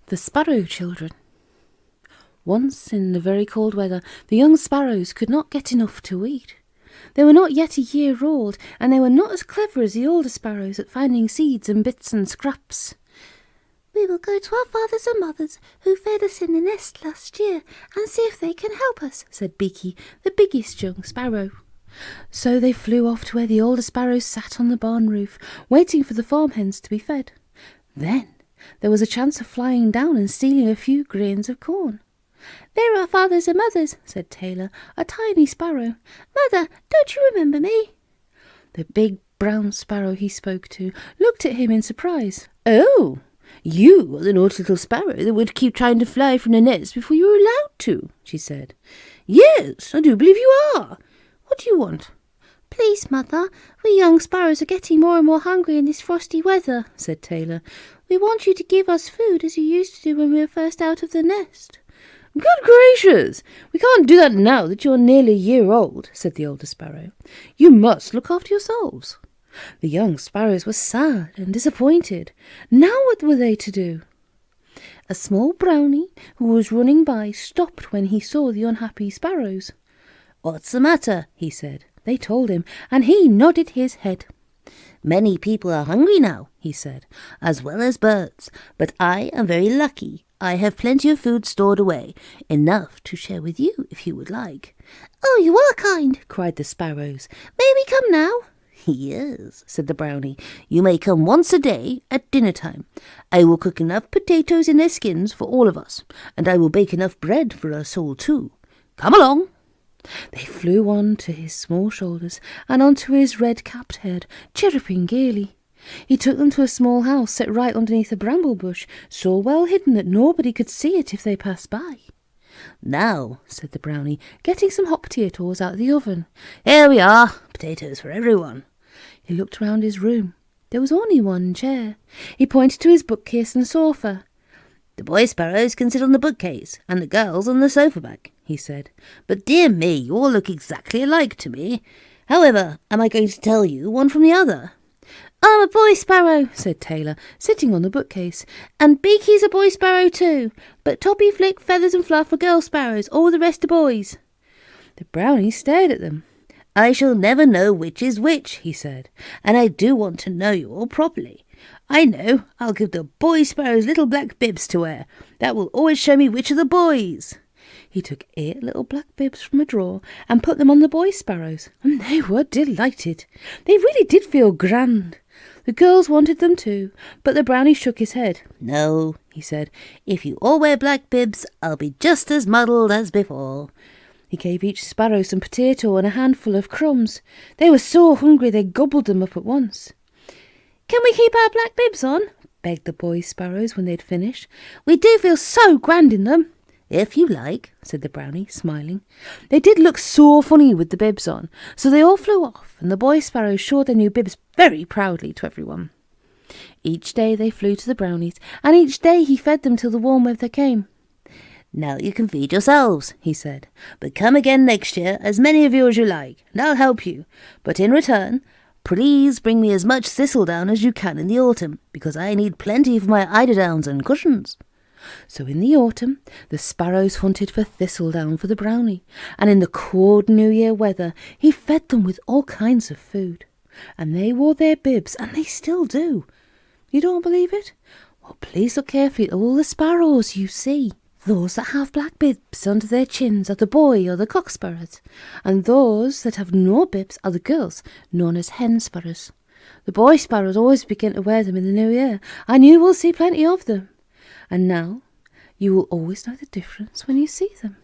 The Sparrow Children. Once, in the very cold weather, the young sparrows could not get enough to eat. They were not yet a year old, and they were not as clever as the older sparrows at finding seeds and bits and scraps. "We will go to our fathers and mothers who fed us in the nest last year and see if they can help us," said Beaky, the biggest young sparrow. So they flew off to where the older sparrows sat on the barn roof, waiting for the farm hens to be fed. Then there was a chance of flying down and stealing a few grains of corn. "There are fathers and mothers," said Taylor, a tiny sparrow. "Mother, don't you remember me?" The big brown sparrow he spoke to looked at him in surprise. "Oh, you are the naughty little sparrow that would keep trying to fly from the nest before you were allowed to," she said. "Yes, I do believe you are. What do you want?" "Please, Mother, we young sparrows are getting more and more hungry in this frosty weather," said Taylor. "We want you to give us food as you used to do when we were first out of the nest." "Good gracious! We can't do that now that you're nearly a year old," said the older sparrow. "You must look after yourselves." The young sparrows were sad and disappointed. Now what were they to do? A small brownie who was running by stopped when he saw the unhappy sparrows. "What's the matter?" he said. They told him, and he nodded his head. "Many people are hungry now," he said, "as well as birds, but I am very lucky. I have plenty of food stored away, enough to share with you if you would like." "Oh, you are kind," cried the sparrows. "May we come now?" "Yes," said the brownie. "You may come once a day at dinner time. I will cook enough potatoes in their skins for all of us, and I will bake enough bread for us all too. Come along." They flew on to his small shoulders and onto his red-capped head, chirruping gaily. He took them to a small house set right underneath a bramble bush, so well hidden that nobody could see it if they passed by. "Now," said the brownie, getting some hot potatoes out of the oven. "Here we are, potatoes for everyone." He looked round his room. There was only one chair. He pointed to his bookcase and sofa. "The boy sparrows can sit on the bookcase, and the girls on the sofa back," he said. "But dear me, you all look exactly alike to me. However, am I going to tell you one from the other?" "I'm a boy sparrow," said Taylor, sitting on the bookcase. "And Beaky's a boy sparrow too. But Toppy, Flick, Feathers and Fluff are girl sparrows. All the rest are boys." The brownie stared at them. "I shall never know which is which," he said, "and I do want to know you all properly. I know, I'll give the boy sparrows little black bibs to wear. That will always show me which are the boys." He took 8 little black bibs from a drawer and put them on the boy sparrows, and they were delighted. They really did feel grand. The girls wanted them too, but the brownie shook his head. "No," he said, "if you all wear black bibs, I'll be just as muddled as before." He gave each sparrow some potato and a handful of crumbs. They were so hungry they gobbled them up at once. "Can we keep our black bibs on?" begged the boy sparrows when they'd finished. "We do feel so grand in them." "If you like," said the brownie, smiling. They did look so funny with the bibs on, so they all flew off, and the boy sparrows showed their new bibs very proudly to everyone. Each day they flew to the brownies, and each day he fed them till the warm weather came. "Now you can feed yourselves," he said, "but come again next year, as many of you as you like, and I'll help you. But in return, please bring me as much thistledown as you can in the autumn, because I need plenty for my eiderdowns and cushions." So in the autumn, the sparrows hunted for thistledown for the brownie, and in the cold New Year weather, he fed them with all kinds of food. And they wore their bibs, and they still do. You don't believe it? Well, please look carefully at all the sparrows you see. Those that have black bibs under their chins are the boy or the cock sparrows, and those that have no bibs are the girls, known as hen sparrows. The boy sparrows always begin to wear them in the New Year, and you will see plenty of them. And now you will always know the difference when you see them.